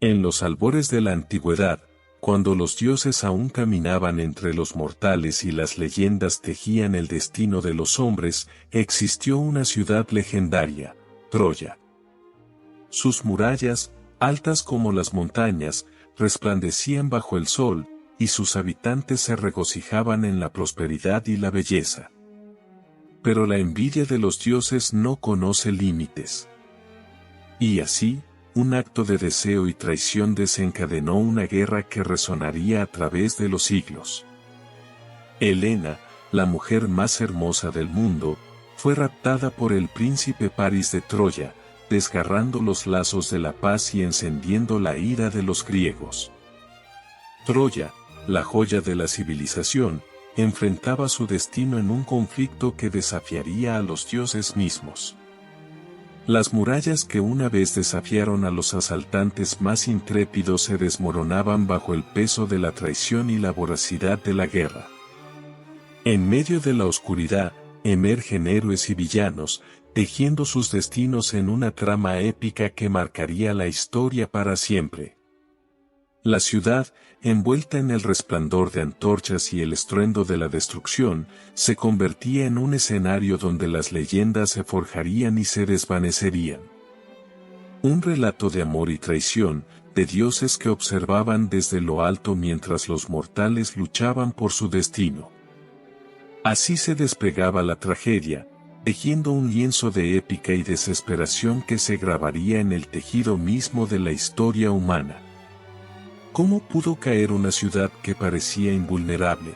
En los albores de la antigüedad, cuando los dioses aún caminaban entre los mortales y las leyendas tejían el destino de los hombres, existió una ciudad legendaria, Troya. Sus murallas, altas como las montañas, resplandecían bajo el sol, y sus habitantes se regocijaban en la prosperidad y la belleza. Pero la envidia de los dioses no conoce límites. Y así, un acto de deseo y traición desencadenó una guerra que resonaría a través de los siglos. Helena, la mujer más hermosa del mundo, fue raptada por el príncipe Paris de Troya, desgarrando los lazos de la paz y encendiendo la ira de los griegos. Troya, la joya de la civilización, enfrentaba su destino en un conflicto que desafiaría a los dioses mismos. Las murallas que una vez desafiaron a los asaltantes más intrépidos se desmoronaban bajo el peso de la traición y la voracidad de la guerra. En medio de la oscuridad, emergen héroes y villanos, tejiendo sus destinos en una trama épica que marcaría la historia para siempre. La ciudad, envuelta en el resplandor de antorchas y el estruendo de la destrucción, se convertía en un escenario donde las leyendas se forjarían y se desvanecerían. Un relato de amor y traición, de dioses que observaban desde lo alto mientras los mortales luchaban por su destino. Así se desplegaba la tragedia, tejiendo un lienzo de épica y desesperación que se grabaría en el tejido mismo de la historia humana. ¿Cómo pudo caer una ciudad que parecía invulnerable?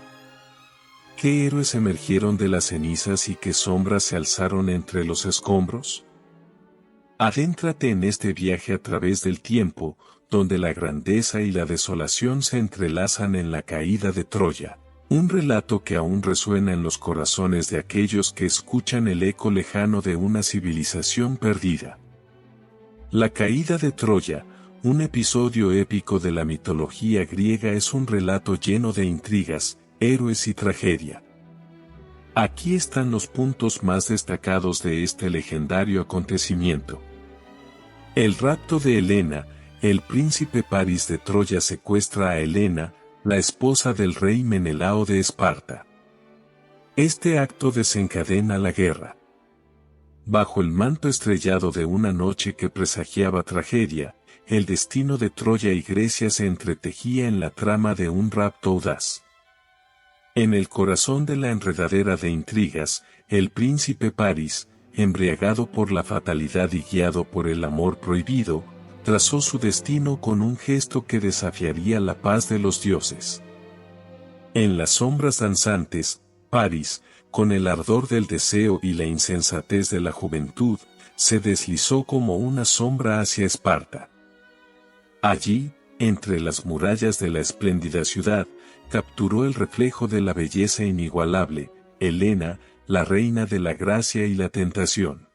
¿Qué héroes emergieron de las cenizas y qué sombras se alzaron entre los escombros? Adéntrate en este viaje a través del tiempo, donde la grandeza y la desolación se entrelazan en la caída de Troya, un relato que aún resuena en los corazones de aquellos que escuchan el eco lejano de una civilización perdida. La caída de Troya, un episodio épico de la mitología griega, es un relato lleno de intrigas, héroes y tragedia. Aquí están los puntos más destacados de este legendario acontecimiento. El rapto de Helena. El príncipe Paris de Troya secuestra a Helena, la esposa del rey Menelao de Esparta. Este acto desencadena la guerra. Bajo el manto estrellado de una noche que presagiaba tragedia, el destino de Troya y Grecia se entretejía en la trama de un rapto audaz. En el corazón de la enredadera de intrigas, el príncipe Paris, embriagado por la fatalidad y guiado por el amor prohibido, trazó su destino con un gesto que desafiaría la paz de los dioses. En las sombras danzantes, Paris, con el ardor del deseo y la insensatez de la juventud, se deslizó como una sombra hacia Esparta. Allí, entre las murallas de la espléndida ciudad, capturó el reflejo de la belleza inigualable, Helena, la reina de la gracia y la tentación.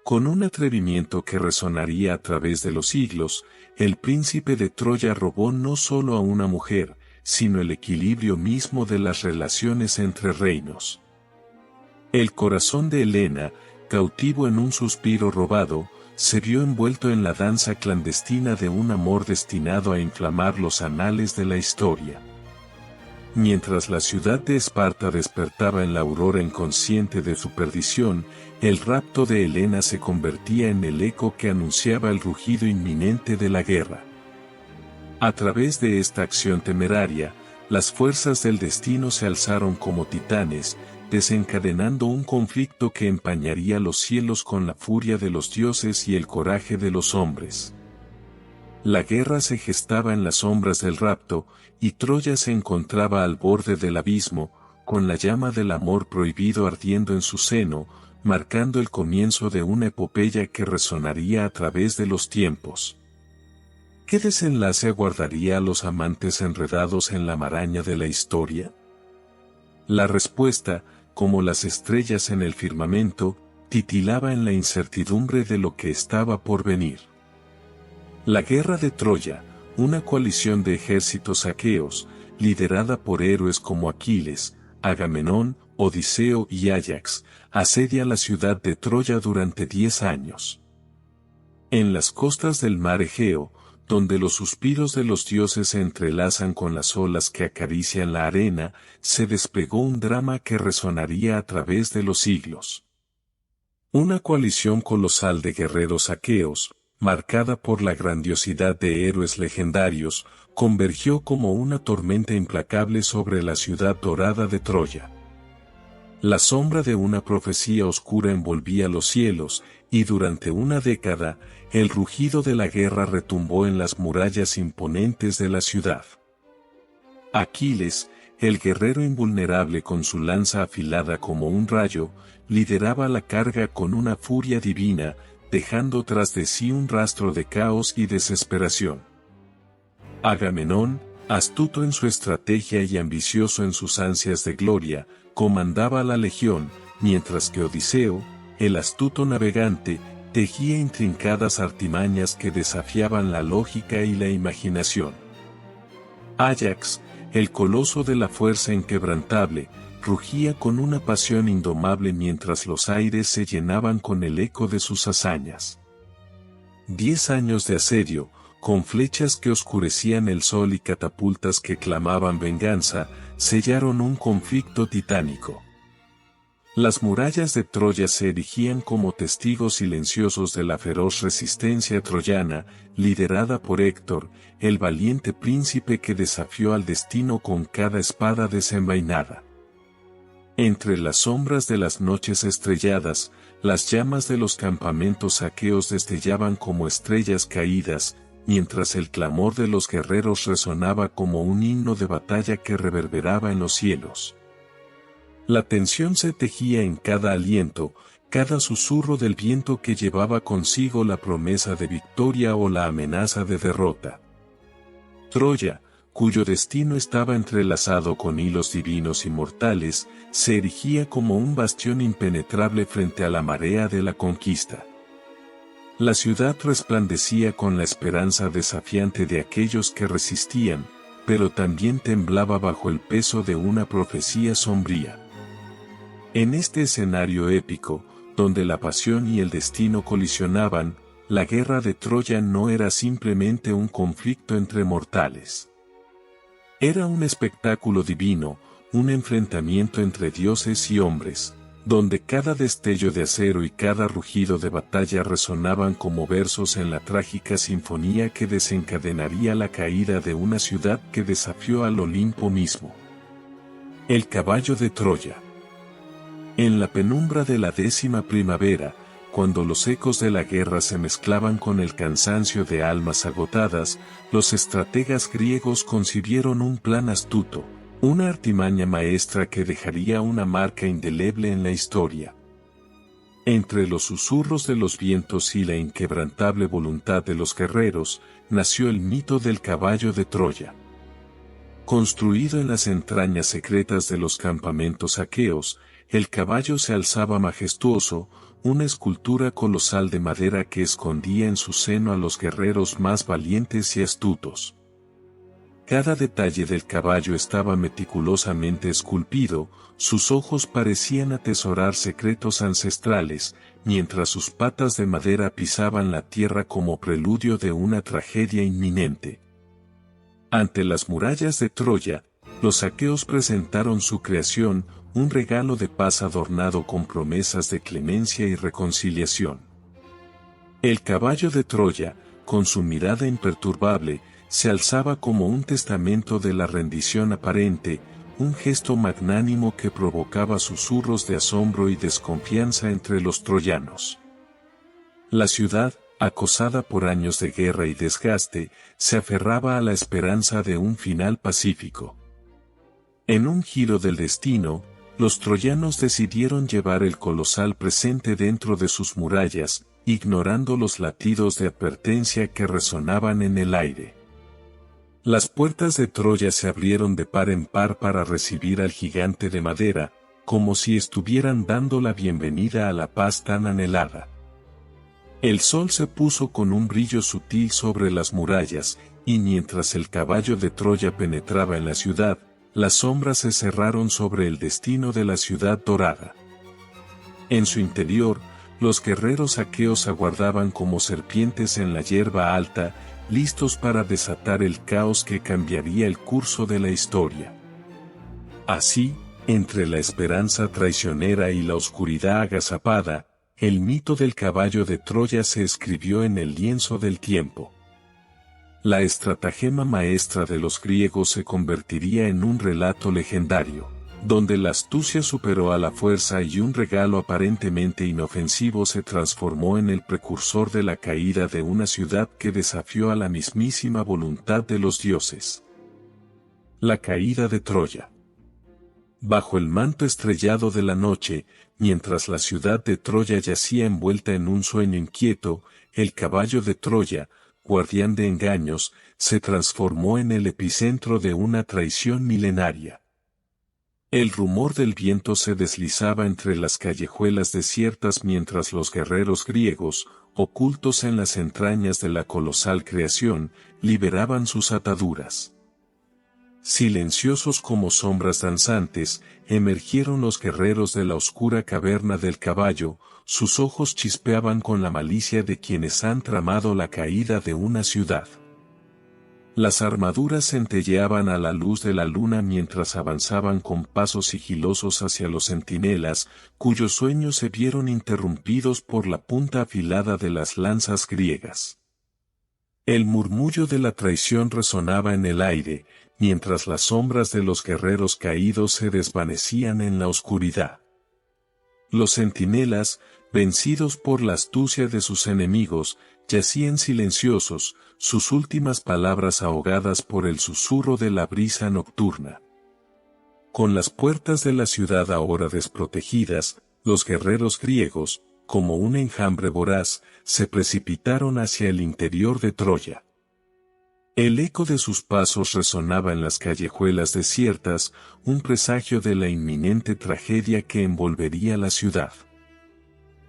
Con un atrevimiento que resonaría a través de los siglos, el príncipe de Troya robó no solo a una mujer, sino el equilibrio mismo de las relaciones entre reinos. El corazón de Helena, cautivo en un suspiro robado, se vio envuelto en la danza clandestina de un amor destinado a inflamar los anales de la historia. Mientras la ciudad de Esparta despertaba en la aurora inconsciente de su perdición, el rapto de Helena se convertía en el eco que anunciaba el rugido inminente de la guerra. A través de esta acción temeraria, las fuerzas del destino se alzaron como titanes, desencadenando un conflicto que empañaría los cielos con la furia de los dioses y el coraje de los hombres. La guerra se gestaba en las sombras del rapto, y Troya se encontraba al borde del abismo, con la llama del amor prohibido ardiendo en su seno, marcando el comienzo de una epopeya que resonaría a través de los tiempos. ¿Qué desenlace aguardaría a los amantes enredados en la maraña de la historia? La respuesta, como las estrellas en el firmamento, titilaba en la incertidumbre de lo que estaba por venir. La guerra de Troya, una coalición de ejércitos aqueos, liderada por héroes como Aquiles, Agamenón, Odiseo y Áyax, asedia la ciudad de Troya durante 10 años. En las costas del mar Egeo, donde los suspiros de los dioses se entrelazan con las olas que acarician la arena, se desplegó un drama que resonaría a través de los siglos. Una coalición colosal de guerreros aqueos, marcada por la grandiosidad de héroes legendarios, convergió como una tormenta implacable sobre la ciudad dorada de Troya. La sombra de una profecía oscura envolvía los cielos, y durante una década, el rugido de la guerra retumbó en las murallas imponentes de la ciudad. Aquiles, el guerrero invulnerable con su lanza afilada como un rayo, lideraba la carga con una furia divina, dejando tras de sí un rastro de caos y desesperación. Agamenón, astuto en su estrategia y ambicioso en sus ansias de gloria, comandaba la legión, mientras que Odiseo, el astuto navegante, tejía intrincadas artimañas que desafiaban la lógica y la imaginación. Áyax, el coloso de la fuerza inquebrantable, rugía con una pasión indomable mientras los aires se llenaban con el eco de sus hazañas. 10 años de asedio, con flechas que oscurecían el sol y catapultas que clamaban venganza, sellaron un conflicto titánico. Las murallas de Troya se erigían como testigos silenciosos de la feroz resistencia troyana, liderada por Héctor, el valiente príncipe que desafió al destino con cada espada desenvainada. Entre las sombras de las noches estrelladas, las llamas de los campamentos aqueos destellaban como estrellas caídas, mientras el clamor de los guerreros resonaba como un himno de batalla que reverberaba en los cielos. La tensión se tejía en cada aliento, cada susurro del viento que llevaba consigo la promesa de victoria o la amenaza de derrota. Troya, cuyo destino estaba entrelazado con hilos divinos y mortales, se erigía como un bastión impenetrable frente a la marea de la conquista. La ciudad resplandecía con la esperanza desafiante de aquellos que resistían, pero también temblaba bajo el peso de una profecía sombría. En este escenario épico, donde la pasión y el destino colisionaban, la guerra de Troya no era simplemente un conflicto entre mortales. Era un espectáculo divino, un enfrentamiento entre dioses y hombres, donde cada destello de acero y cada rugido de batalla resonaban como versos en la trágica sinfonía que desencadenaría la caída de una ciudad que desafió al Olimpo mismo. El caballo de Troya. En la penumbra de la 10ª primavera, cuando los ecos de la guerra se mezclaban con el cansancio de almas agotadas, los estrategas griegos concibieron un plan astuto, una artimaña maestra que dejaría una marca indeleble en la historia. Entre los susurros de los vientos y la inquebrantable voluntad de los guerreros, nació el mito del caballo de Troya. Construido en las entrañas secretas de los campamentos aqueos, el caballo se alzaba majestuoso, una escultura colosal de madera que escondía en su seno a los guerreros más valientes y astutos. Cada detalle del caballo estaba meticulosamente esculpido, sus ojos parecían atesorar secretos ancestrales, mientras sus patas de madera pisaban la tierra como preludio de una tragedia inminente. Ante las murallas de Troya, los aqueos presentaron su creación, un regalo de paz adornado con promesas de clemencia y reconciliación. El caballo de Troya, con su mirada imperturbable, se alzaba como un testamento de la rendición aparente, un gesto magnánimo que provocaba susurros de asombro y desconfianza entre los troyanos. La ciudad, acosada por años de guerra y desgaste, se aferraba a la esperanza de un final pacífico. En un giro del destino, los troyanos decidieron llevar el colosal presente dentro de sus murallas, ignorando los latidos de advertencia que resonaban en el aire. Las puertas de Troya se abrieron de par en par para recibir al gigante de madera, como si estuvieran dando la bienvenida a la paz tan anhelada. El sol se puso con un brillo sutil sobre las murallas, y mientras el caballo de Troya penetraba en la ciudad, las sombras se cerraron sobre el destino de la ciudad dorada. En su interior, los guerreros aqueos aguardaban como serpientes en la hierba alta, listos para desatar el caos que cambiaría el curso de la historia. Así, entre la esperanza traicionera y la oscuridad agazapada, el mito del caballo de Troya se escribió en el lienzo del tiempo. La estratagema maestra de los griegos se convertiría en un relato legendario, donde la astucia superó a la fuerza y un regalo aparentemente inofensivo se transformó en el precursor de la caída de una ciudad que desafió a la mismísima voluntad de los dioses. La caída de Troya. Bajo el manto estrellado de la noche, mientras la ciudad de Troya yacía envuelta en un sueño inquieto, el caballo de Troya, guardián de engaños, se transformó en el epicentro de una traición milenaria. El rumor del viento se deslizaba entre las callejuelas desiertas mientras los guerreros griegos, ocultos en las entrañas de la colosal creación, liberaban sus ataduras. Silenciosos como sombras danzantes, emergieron los guerreros de la oscura caverna del caballo, sus ojos chispeaban con la malicia de quienes han tramado la caída de una ciudad. Las armaduras centelleaban a la luz de la luna mientras avanzaban con pasos sigilosos hacia los centinelas, cuyos sueños se vieron interrumpidos por la punta afilada de las lanzas griegas. El murmullo de la traición resonaba en el aire, mientras las sombras de los guerreros caídos se desvanecían en la oscuridad. Los centinelas, vencidos por la astucia de sus enemigos, yacían silenciosos, sus últimas palabras ahogadas por el susurro de la brisa nocturna. Con las puertas de la ciudad ahora desprotegidas, los guerreros griegos, como un enjambre voraz, se precipitaron hacia el interior de Troya. El eco de sus pasos resonaba en las callejuelas desiertas, un presagio de la inminente tragedia que envolvería la ciudad.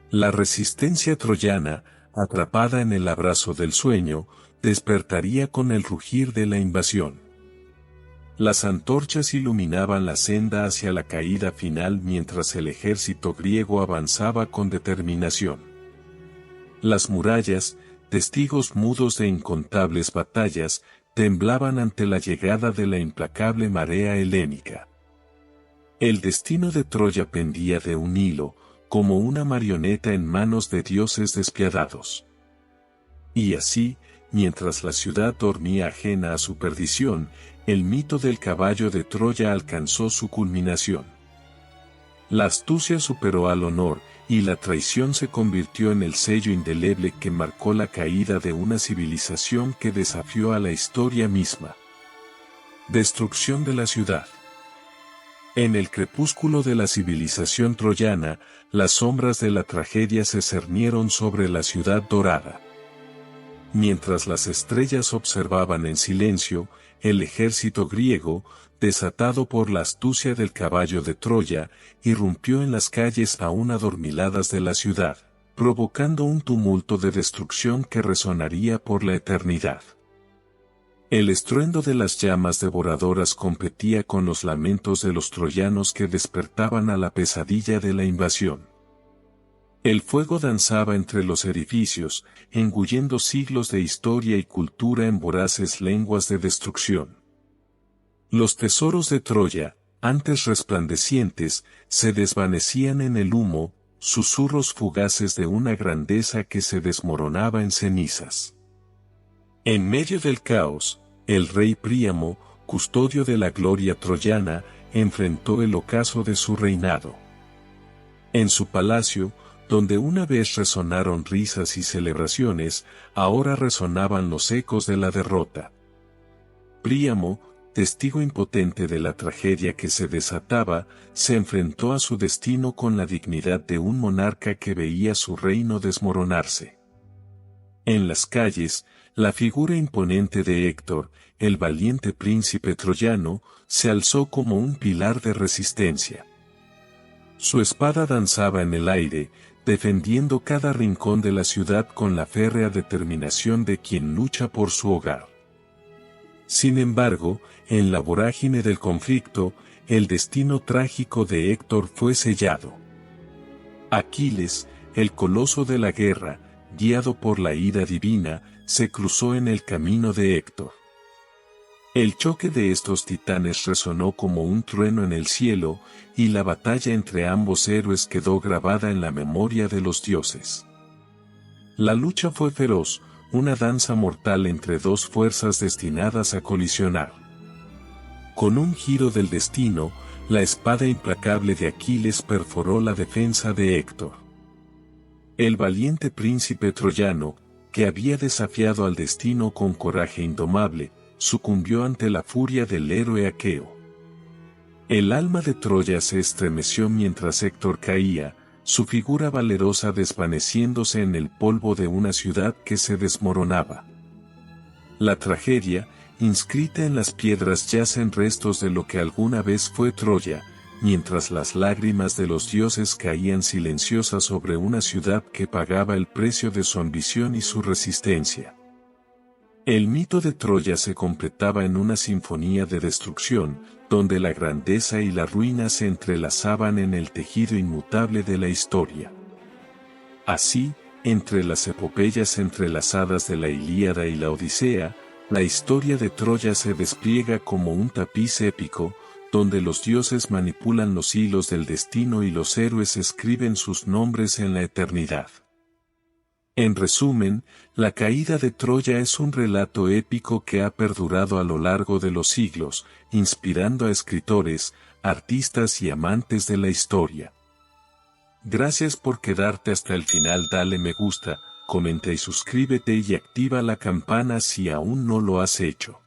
La resistencia troyana, atrapada en el abrazo del sueño, despertaría con el rugir de la invasión. Las antorchas iluminaban la senda hacia la caída final mientras el ejército griego avanzaba con determinación. Las murallas, testigos mudos de incontables batallas, temblaban ante la llegada de la implacable marea helénica. El destino de Troya pendía de un hilo, como una marioneta en manos de dioses despiadados. Y así, mientras la ciudad dormía ajena a su perdición, el mito del caballo de Troya alcanzó su culminación. La astucia superó al honor, y la traición se convirtió en el sello indeleble que marcó la caída de una civilización que desafió a la historia misma. Destrucción de la ciudad. En el crepúsculo de la civilización troyana, las sombras de la tragedia se cernieron sobre la ciudad dorada. Mientras las estrellas observaban en silencio, el ejército griego, desatado por la astucia del caballo de Troya, irrumpió en las calles aún adormiladas de la ciudad, provocando un tumulto de destrucción que resonaría por la eternidad. El estruendo de las llamas devoradoras competía con los lamentos de los troyanos que despertaban a la pesadilla de la invasión. El fuego danzaba entre los edificios, engullendo siglos de historia y cultura en voraces lenguas de destrucción. Los tesoros de Troya, antes resplandecientes, se desvanecían en el humo, susurros fugaces de una grandeza que se desmoronaba en cenizas. En medio del caos, el rey Príamo, custodio de la gloria troyana, enfrentó el ocaso de su reinado. En su palacio, donde una vez resonaron risas y celebraciones, ahora resonaban los ecos de la derrota. Príamo, testigo impotente de la tragedia que se desataba, se enfrentó a su destino con la dignidad de un monarca que veía su reino desmoronarse. En las calles, la figura imponente de Héctor, el valiente príncipe troyano, se alzó como un pilar de resistencia. Su espada danzaba en el aire, defendiendo cada rincón de la ciudad con la férrea determinación de quien lucha por su hogar. Sin embargo, en la vorágine del conflicto, el destino trágico de Héctor fue sellado. Aquiles, el coloso de la guerra, guiado por la ira divina, se cruzó en el camino de Héctor. El choque de estos titanes resonó como un trueno en el cielo, y la batalla entre ambos héroes quedó grabada en la memoria de los dioses. La lucha fue feroz, una danza mortal entre dos fuerzas destinadas a colisionar. Con un giro del destino, la espada implacable de Aquiles perforó la defensa de Héctor. El valiente príncipe troyano, que había desafiado al destino con coraje indomable, sucumbió ante la furia del héroe aqueo. El alma de Troya se estremeció mientras Héctor caía, su figura valerosa desvaneciéndose en el polvo de una ciudad que se desmoronaba. La tragedia, inscrita en las piedras, yacen restos de lo que alguna vez fue Troya, mientras las lágrimas de los dioses caían silenciosas sobre una ciudad que pagaba el precio de su ambición y su resistencia. El mito de Troya se completaba en una sinfonía de destrucción, donde la grandeza y la ruina se entrelazaban en el tejido inmutable de la historia. Así, entre las epopeyas entrelazadas de la Ilíada y la Odisea, la historia de Troya se despliega como un tapiz épico, donde los dioses manipulan los hilos del destino y los héroes escriben sus nombres en la eternidad. En resumen, la caída de Troya es un relato épico que ha perdurado a lo largo de los siglos, inspirando a escritores, artistas y amantes de la historia. Gracias por quedarte hasta el final. Dale me gusta, comenta y suscríbete y activa la campana si aún no lo has hecho.